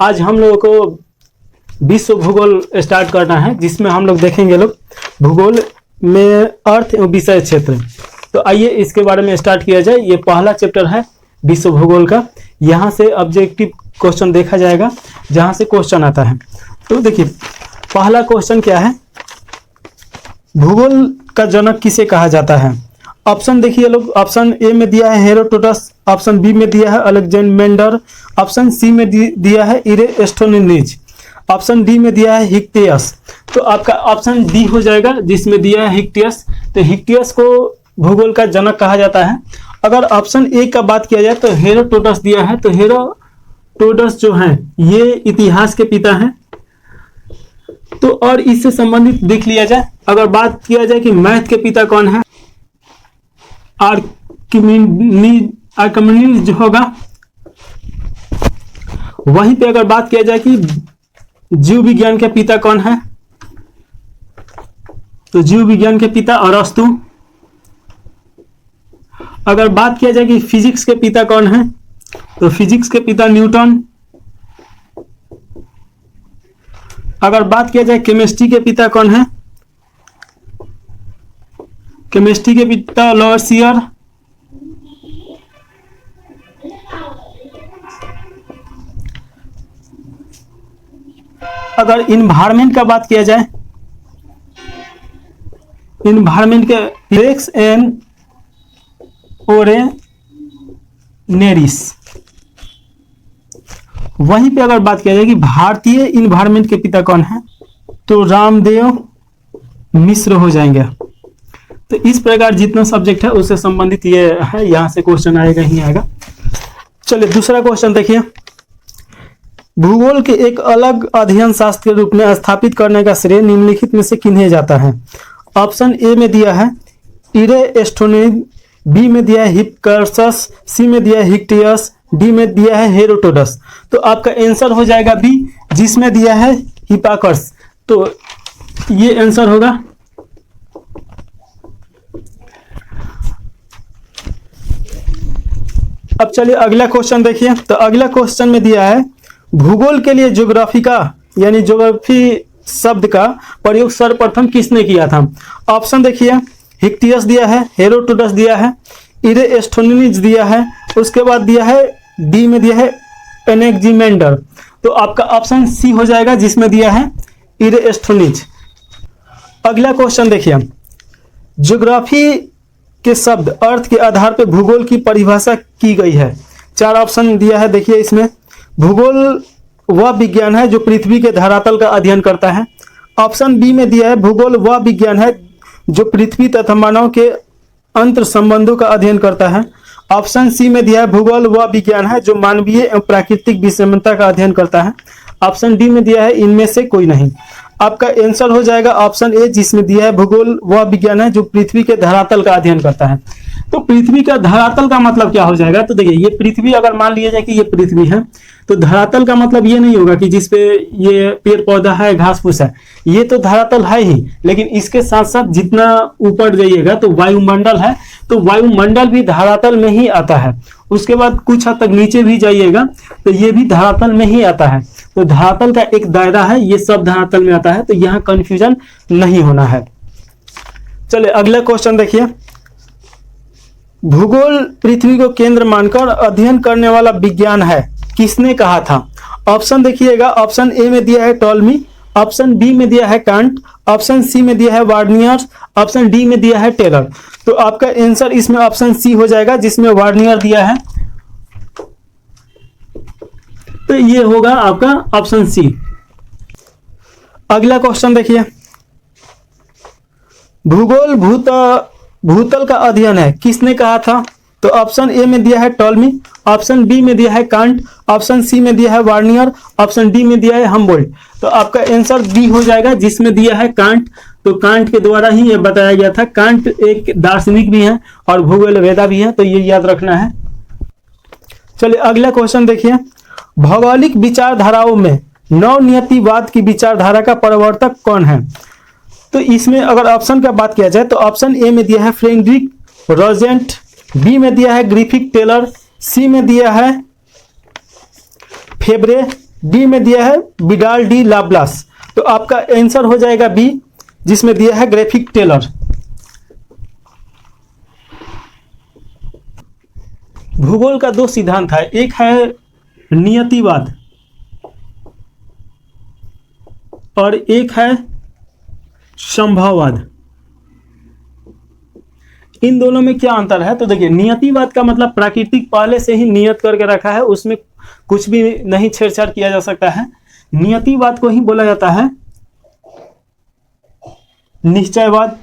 आज हम लोगों को विश्व भूगोल स्टार्ट करना है, जिसमें हम लोग देखेंगे भूगोल में अर्थ एवं विषय क्षेत्र। तो आइए इसके बारे में स्टार्ट किया जाए। ये पहला चैप्टर है विश्व भूगोल का। यहाँ से ऑब्जेक्टिव क्वेश्चन देखा जाएगा, जहाँ से क्वेश्चन आता है। तो देखिए पहला क्वेश्चन क्या है, भूगोल का जनक किसे कहा जाता है। ऑप्शन देखिए लोग, ऑप्शन ए में दिया है हेरोडोटस, ऑप्शन बी में दिया है अलेक्जेंडर, ऑप्शन सी में दिया है इरेस्टोनिज, ऑप्शन डी में दिया है हिक्टियस। तो आपका ऑप्शन डी हो जाएगा, जिसमें दिया है हिक्टियस। तो हिक्टियस को भूगोल का जनक कहा जाता है। अगर ऑप्शन ए का बात किया जाए तो हेरोडोटस दिया है। तो हेरोडोटस जो है ये इतिहास के पिता हैं। तो और इससे संबंधित देख लिया जाए, अगर बात किया जाए कि मैथ के पिता कौन है, आर्किमिडीज जो होगा। वहीं पे अगर बात किया जाए कि जीव विज्ञान के पिता कौन है, तो जीव विज्ञान के पिता अरस्तु। अगर बात किया जाए कि फिजिक्स के पिता कौन है, तो फिजिक्स के पिता न्यूटन। अगर बात किया जाए केमिस्ट्री के पिता कौन है, केमिस्ट्री के पिता लॉयसियर। अगर इन्वायरमेंट का बात किया जाए, इन्वायरमेंट के फ्लेक्स एंड ओरेनेरिस। वहीं पे अगर बात किया जाए कि भारतीय इन्वायरमेंट के पिता कौन है, तो रामदेव मिश्र हो जाएंगे। तो इस प्रकार जितना सब्जेक्ट है उससे संबंधित ये है, यहां से क्वेश्चन आएगा ही आएगा। चलिए दूसरा क्वेश्चन देखिए, भूगोल के एक अलग अध्ययन शास्त्र के रूप में स्थापित करने का श्रेय निम्नलिखित में से किन्हें जाता है। ऑप्शन ए में दिया है इरेस्टोनिज, बी में दिया है हिप्पार्कस, सी में दिया है हिक्टियस, डी में दिया है हेरोडोटस। तो आपका आंसर हो जाएगा बी, जिसमें दिया है हिप्पार्कस। तो ये आंसर होगा। अब चलिए अगला क्वेश्चन देखिए। तो अगला क्वेश्चन में दिया है भूगोल के लिए ज्योग्राफी का यानी ज्योग्राफी शब्द का प्रयोग सर्वप्रथम किसने किया था। ऑप्शन देखिए, हिक्टियस दिया है, हेरोडोटस दिया है, इरेस्टोनिज दिया है, उसके बाद दिया है डी में दिया है एनेक्जिमेंडर। तो आपका ऑप्शन सी हो जाएगा, जिसमें दिया है इरेस्टोनिज। अगला क्वेश्चन देखिए, ज्योग्राफी के शब्द अर्थ के आधार पर भूगोल की परिभाषा की गई है। चार ऑप्शन दिया है, देखिए इसमें भूगोल वह विज्ञान है जो पृथ्वी के धरातल का अध्ययन करता है। ऑप्शन बी में दिया है भूगोल वह विज्ञान है जो पृथ्वी तथा मानव के अंतर संबंधों का अध्ययन करता है। ऑप्शन सी में दिया है भूगोल वह विज्ञान है जो मानवीय एवं प्राकृतिक विषमता का अध्ययन करता है। ऑप्शन डी में दिया है इनमें से कोई नहीं। आपका आंसर हो जाएगा ऑप्शन ए, जिसमें दिया है भूगोल वह विज्ञान है जो पृथ्वी के धरातल का अध्ययन करता है। तो पृथ्वी का धरातल का मतलब क्या हो जाएगा, तो देखिए ये पृथ्वी अगर मान लिया जाए कि ये पृथ्वी है, तो धरातल का मतलब ये नहीं होगा कि जिसपे ये पेड़ पौधा है, घास फूस है, ये तो धरातल है ही, लेकिन इसके साथ साथ जितना ऊपर जाइएगा तो वायुमंडल है, तो वायुमंडल भी धरातल में ही आता है। उसके बाद कुछ हद तक नीचे भी जाइएगा तो ये भी धरातल में ही आता है। तो धरातल का एक दायरा है, ये सब धरातल में आता है, तो यहाँ कंफ्यूजन नहीं होना है। चलिए अगला क्वेश्चन देखिए, भूगोल पृथ्वी को केंद्र मानकर अध्ययन करने वाला विज्ञान है, किसने कहा था। ऑप्शन देखिएगा, ऑप्शन ए में दिया है टॉलमी, ऑप्शन बी में दिया है कांट, ऑप्शन सी में दिया है वार्नियर, ऑप्शन डी में दिया है टेलर। तो आपका आंसर इसमें ऑप्शन सी हो जाएगा, जिसमें वार्नियर दिया है। तो ये होगा आपका ऑप्शन सी। अगला क्वेश्चन देखिए, भूगोल भूतल का अध्ययन है, किसने कहा था। तो ऑप्शन ए में दिया है टॉलमी, ऑप्शन बी में दिया है कांट, ऑप्शन सी में दिया है वार्नियर, ऑप्शन डी में दिया है हम्बोल्ट। तो आपका आंसर बी हो जाएगा, जिसमें दिया है कांट। तो कांट के द्वारा ही ये बताया गया था। कांट एक दार्शनिक भी है और भूगोलवेत्ता भी है, तो ये याद रखना है। चलिए अगला क्वेश्चन देखिए, भौगोलिक विचारधाराओं में नवनियतिवाद की विचारधारा का प्रवर्तक कौन है। तो इसमें अगर ऑप्शन का बात किया जाए तो ऑप्शन ए में दिया है फ्रेडरिक रोजेंट, बी में दिया है ग्रिफिथ टेलर, सी में दिया है फेब्रे, डी में दिया है विडाल डी लाप्लास, तो आपका आंसर हो जाएगा बी, जिसमें दिया है ग्राफिक टेलर। भूगोल का दो सिद्धांत है, एक है नियतिवाद और एक है संभववाद। इन दोनों में क्या अंतर है? तो देखिए, नियतिवाद का मतलब प्राकृतिक पहले से ही नियत करके रखा है, उसमें कुछ भी नहीं छेड़छाड़ किया जा सकता है। नियतिवाद को ही बोला जाता है निश्चयवाद,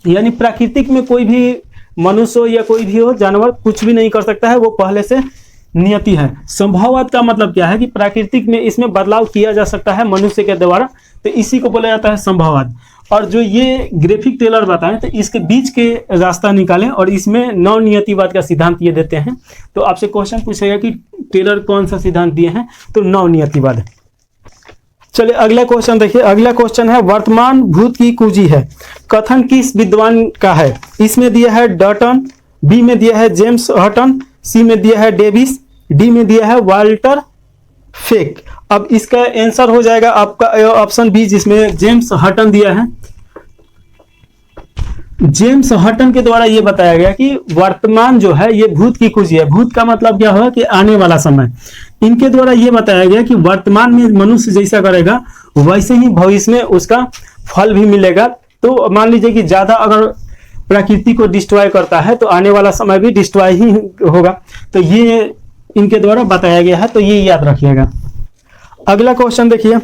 यानी प्राकृतिक में कोई भी मनुष्य हो या कोई भी हो जानवर कुछ भी नहीं कर सकता है, वो पहले से नियति है। संभववाद का मतलब क्या है कि प्राकृतिक में इसमें बदलाव किया जा सकता है मनुष्य के द्वारा, तो इसी को बोला जाता है संभववाद। और जो ये ग्राफिक टेलर बताएं तो इसके बीच के रास्ता निकालें और इसमें नव नियतिवाद का सिद्धांत ये देते हैं। तो आपसे क्वेश्चन पूछेगा कि टेलर कौन सा सिद्धांत दिए हैं, तो नव नियतिवाद। चलिए अगला क्वेश्चन देखिए। अगला क्वेश्चन है वर्तमान भूत की कुंजी है, कथन किस विद्वान का है? इसमें दिया है डॉल्टन, बी में दिया है जेम्स हटन, सी में दिया है डेविस, डी में दिया है वाल्टर फेक। अब इसका आंसर हो जाएगा आपका ऑप्शन बी, जिसमें जेम्स हटन दिया है। जेम्स हटन के द्वारा यह बताया गया कि वर्तमान जो है ये भूत की कुंजी है। भूत का मतलब क्या होगा कि आने वाला समय। इनके द्वारा यह बताया गया कि वर्तमान में मनुष्य जैसा करेगा वैसे ही भविष्य में उसका फल भी मिलेगा। तो मान लीजिए कि ज्यादा अगर प्रकृति को डिस्ट्रॉय करता है तो आने वाला समय भी डिस्ट्रॉय ही होगा। तो ये इनके द्वारा बताया गया है, तो ये याद रखिएगा। अगला क्वेश्चन देखिए,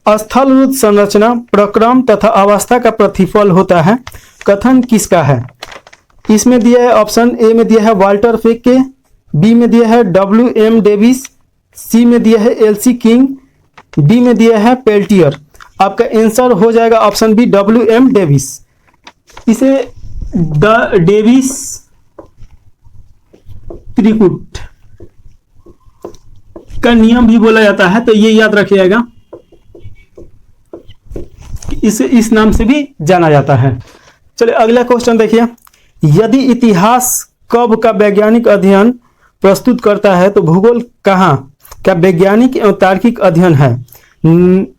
स्थल रूप संरचना प्रक्रम तथा अवस्था का प्रतिफल होता है, कथन किसका है? इसमें दिया है ऑप्शन ए में दिया है वाल्टर फेक के, बी में दिया है WM डेविस, सी में दिया है LC किंग, डी में दिया है पेल्टियर। आपका आंसर हो जाएगा ऑप्शन बी WM डेविस। इसे डेविस त्रिकुट का नियम भी बोला जाता है, तो ये याद रखिएगा, इसे इस नाम से भी जाना जाता है। चलिए अगला क्वेश्चन देखिए, यदि इतिहास कब का वैज्ञानिक अध्ययन प्रस्तुत करता है तो भूगोल कहाँ का वैज्ञानिक एवं तार्किक अध्ययन है?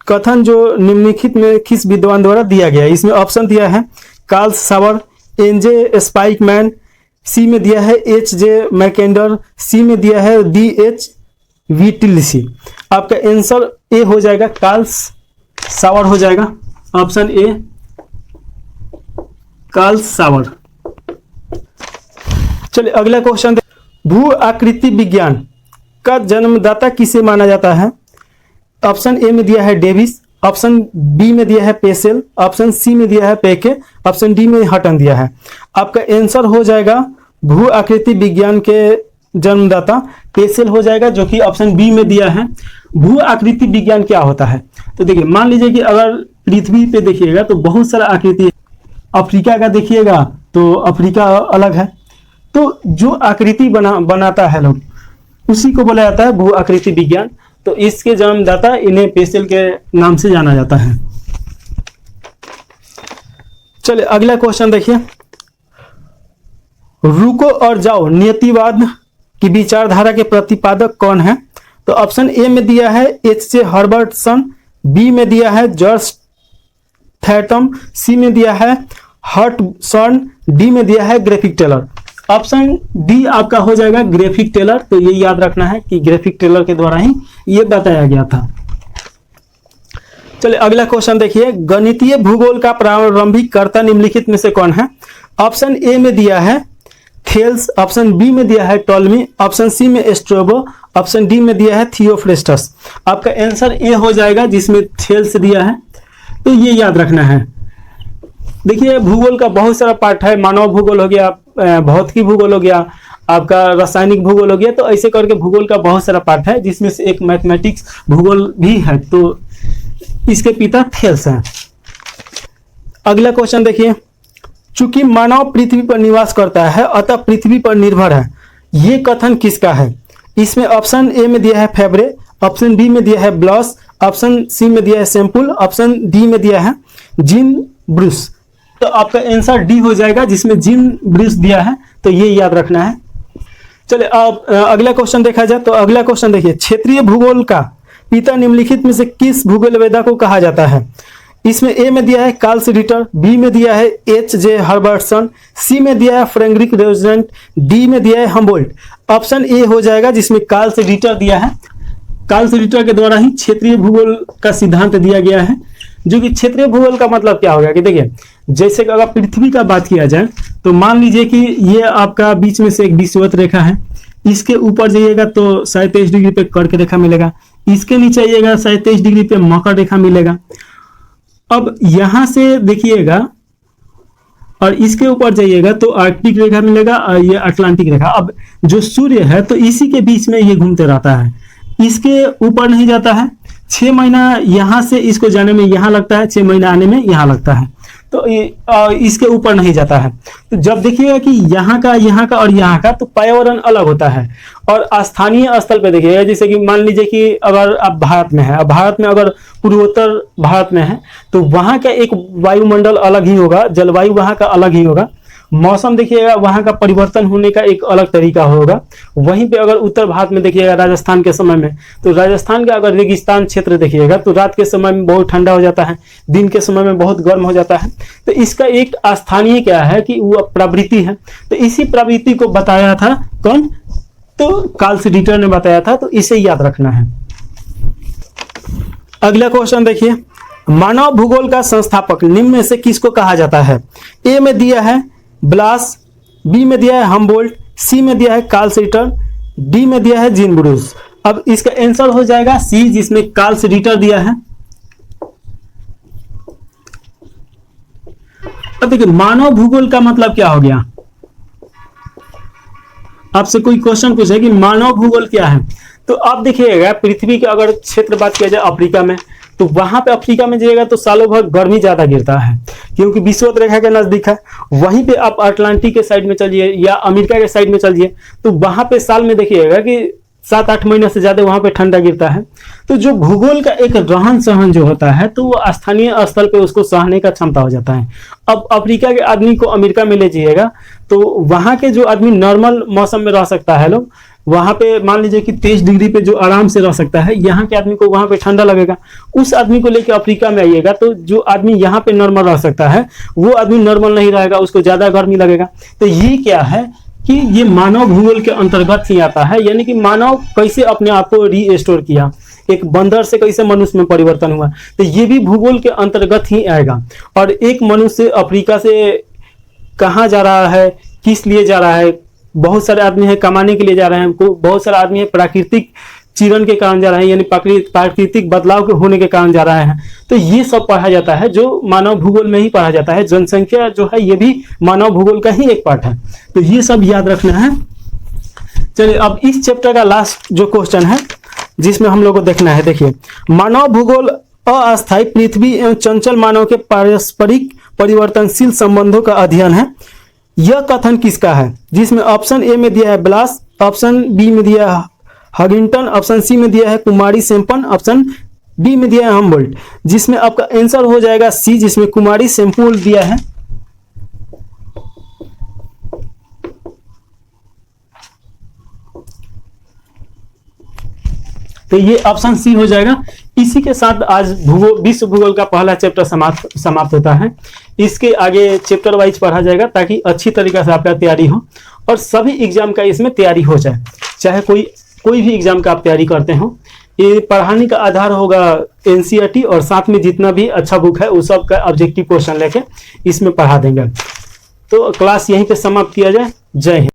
कथन जो निम्नलिखित में किस विद्वान द्वारा दिया गया है? इसमें ऑप्शन दिया है कार्ल सावर, NJ स्पाइकमैन, सी में दिया है HJ मैकेंडर, सी में दिया है DH विटिलसी। आपका आंसर ए हो जाएगा कार्ल सावर हो जाएगा, ऑप्शन ए कार्ल सावर। चलिए अगला क्वेश्चन, भू आकृति विज्ञान का जन्मदाता किसे माना जाता है? ऑप्शन ए में दिया है डेविस, ऑप्शन बी में दिया है पेसेल, ऑप्शन सी में दिया है पेके, ऑप्शन डी में हटन दिया है। आपका आंसर हो जाएगा भू आकृति विज्ञान के जन्मदाता पेसेल हो जाएगा, जो कि ऑप्शन बी में दिया है। भू आकृति विज्ञान क्या होता है? तो देखिए, मान लीजिए कि अगर पृथ्वी पे देखिएगा तो बहुत सारा आकृति, अफ्रीका का देखिएगा तो अफ्रीका अलग है, तो जो आकृति बनाता है लोग उसी को बोला जाता है भू आकृति विज्ञान। तो इसके जन्मदाता इन्हें पेसेल के नाम से जाना जाता है। चलिए अगला क्वेश्चन देखिए, रुको और जाओ नियतिवाद की विचारधारा के प्रतिपादक कौन है? तो ऑप्शन ए में दिया है HJ हर्बर्टसन, बी में दिया है जॉर्ज थैटम, सी में दिया है हर्टसन, डी में दिया है ग्राफिक टेलर। ऑप्शन डी आपका हो जाएगा ग्राफिक टेलर। तो ये याद रखना है कि ग्राफिक टेलर के द्वारा ही ये बताया गया था। चलिए अगला क्वेश्चन देखिए, गणितीय भूगोल का प्रारंभिक कर्ता निम्नलिखित में से कौन है? ऑप्शन ए में दिया है थेल्स, ऑप्शन बी में दिया है टॉलमी, ऑप्शन सी में स्ट्रोबो, ऑप्शन डी में दिया है थियोफ्रेस्टस। आपका आंसर ए हो जाएगा, जिसमें थेल्स दिया है। तो ये याद रखना है। देखिए, भूगोल का बहुत सारा पार्ट है, मानव भूगोल हो गया, भौतिकी भूगोल हो गया, आपका रासायनिक भूगोल हो गया। तो ऐसे करके भूगोल का बहुत सारा पार्ट है, जिसमें से एक मैथमेटिक्स भूगोल भी है। तो इसके पिता थेल्स हैं। अगला क्वेश्चन देखिए, चूंकि मानव पृथ्वी पर निवास करता है अतः पृथ्वी पर निर्भर है, ये कथन किसका है? इसमें ऑप्शन ए में दिया है फेब्रे, ऑप्शन बी में दिया है ब्लॉस, ऑप्शन सी में दिया है सैंपुल, ऑप्शन डी में दिया है जिन ब्रूस। तो आपका आंसर डी हो जाएगा, जिसमें जिन ब्रूस दिया है। तो ये याद रखना है। चलिए अब अगला क्वेश्चन देखा जाए। तो अगला क्वेश्चन देखिए, क्षेत्रीय भूगोल का पिता निम्नलिखित में से किस भूगोल वेदा को कहा जाता है? इसमें ए में दिया है कार्ल रिटर, बी में दिया है H.J. हर्बर्टसन, सी में दिया है फ्रेडरिक रोजनेट, डी में दिया है हम्बोल्ट। ऑप्शन ए हो जाएगा जिसमें कार्ल रिटर दिया है। कार्ल रिटर के द्वारा ही क्षेत्रीय भूगोल का सिद्धांत दिया गया है। जो कि क्षेत्रीय भूगोल का मतलब क्या हो गया कि देखिए, जैसे कि अगर पृथ्वी का बात किया जाए तो मान लीजिए कि ये आपका बीच में से एक विषुवत रेखा है, इसके ऊपर जाइएगा तो 23 डिग्री पे कर्क रेखा मिलेगा, इसके नीचे आइएगा 23 डिग्री पे मकर रेखा मिलेगा। अब यहां से देखिएगा और इसके ऊपर जाइएगा तो आर्कटिक रेखा मिलेगा और ये अटलांटिक रेखा। अब जो सूर्य है तो इसी के बीच में ये घूमते रहता है, इसके ऊपर नहीं जाता है। 6 महीना यहां से इसको जाने में यहाँ लगता है, 6 महीना आने में यहाँ लगता है, तो इसके ऊपर नहीं जाता है। तो जब देखिएगा कि यहाँ का और यहाँ का तो पर्यावरण अलग होता है। और स्थानीय स्थल पे देखिएगा, जैसे कि मान लीजिए कि अगर आप भारत में है, अब भारत में अगर पूर्वोत्तर भारत में है तो वहाँ का एक वायुमंडल अलग ही होगा, जलवायु वहाँ का अलग ही होगा, मौसम देखिएगा वहाँ का परिवर्तन होने का एक अलग तरीका होगा। वहीं पे अगर उत्तर भारत में देखिएगा राजस्थान के समय में, तो राजस्थान का अगर रेगिस्तान क्षेत्र देखिएगा तो रात के समय में बहुत ठंडा हो जाता है, दिन के समय में बहुत गर्म हो जाता है। तो इसका एक स्थानीय क्या है कि वो प्रवृत्ति है। तो इसी प्रवृत्ति को बताया था कौन? तो कार्ल रिटर ने बताया था, तो इसे याद रखना है। अगला क्वेश्चन देखिए, मानव भूगोल का संस्थापक निम्न में से किसको कहा जाता है? ए में दिया है ब्लास, बी में दिया है हम्बोल्ट, सी में दिया है कार्ल रिटर, डी में दिया है जीन ब्रूस। अब इसका आंसर हो जाएगा सी, जिसमें कार्ल रिटर दिया है। अब देखिए, मानव भूगोल का मतलब क्या हो गया? आपसे कोई क्वेश्चन पूछे कि मानव भूगोल क्या है, तो आप देखिएगा पृथ्वी के अगर क्षेत्र बात किया जाए अफ्रीका में, तो वहां पे अफ्रीका में जाइएगा तो सालों भर गर्मी ज्यादा गिरता है क्योंकि विषुवत रेखा के नजदीक है। वहीं पे आप अटलांटिक के साइड में चलिए या अमेरिका के साइड में चलिए तो वहां पे साल में देखिएगा कि 7-8 महीने से ज्यादा वहां पे ठंडा गिरता है। तो जो भूगोल का एक रहन सहन जो होता है तो वो स्थानीय स्थल पे उसको सहने का क्षमता हो जाता है। अब अफ्रीका के आदमी को अमेरिका में ले जाइएगा तो वहां के जो आदमी नॉर्मल मौसम में रह सकता है, लोग वहां पे मान लीजिए कि 23 डिग्री पे जो आराम से रह सकता है, यहाँ के आदमी को वहां पे ठंडा लगेगा। उस आदमी को लेके अफ्रीका में आइएगा तो जो आदमी यहाँ पे नॉर्मल रह सकता है वो आदमी नॉर्मल नहीं रहेगा, उसको ज्यादा गर्मी लगेगा। तो ये क्या है कि ये मानव भूगोल के अंतर्गत ही आता है, यानी कि मानव कैसे अपने आप को रीस्टोर किया, एक बंदर से कैसे मनुष्य में परिवर्तन हुआ, तो ये भी भूगोल के अंतर्गत ही आएगा। और एक मनुष्य अफ्रीका से कहाँ जा रहा है, किस लिए जा रहा है, बहुत सारे आदमी है कमाने के लिए जा रहे हैं, बहुत सारे आदमी है प्राकृतिक चीरन के कारण जा रहे हैं, यानी प्राकृतिक बदलाव के होने के कारण जा रहे हैं। तो ये सब पढ़ा जाता है, जो मानव भूगोल में ही पढ़ा जाता है। जनसंख्या जो है ये भी मानव भूगोल का ही एक पार्ट है, तो ये सब याद रखना है। चलिए अब इस चैप्टर का लास्ट जो क्वेश्चन है जिसमें हम लोग को देखना है, देखिए, मानव भूगोल अस्थायी पृथ्वी एवं चंचल मानव के पारस्परिक परिवर्तनशील संबंधों का अध्ययन है। यह कथन किसका है? जिसमें ऑप्शन ए में दिया है ब्लास, ऑप्शन बी में दिया है हगिंटन, ऑप्शन सी में दिया है कुमारी सेम्पन, ऑप्शन डी में दिया है हम्बोल्ट। जिसमें आपका आंसर हो जाएगा सी, जिसमें कुमारी सेम्पल दिया है। तो ये ऑप्शन सी हो जाएगा। इसी के साथ आज विश्व भूगोल का पहला चैप्टर समाप्त होता है। इसके आगे चैप्टर वाइज पढ़ा जाएगा ताकि अच्छी तरीके से आपका तैयारी हो और सभी एग्जाम का इसमें तैयारी हो जाए। चाहे कोई भी एग्जाम का आप तैयारी करते हो, ये पढ़ाने का आधार होगा एनसीईआरटी और साथ में जितना भी अच्छा बुक है उस सब का ऑब्जेक्टिव क्वेश्चन लेके इसमें पढ़ा देंगे। तो क्लास यहीं पे समाप्त किया जाए। जय हिंद।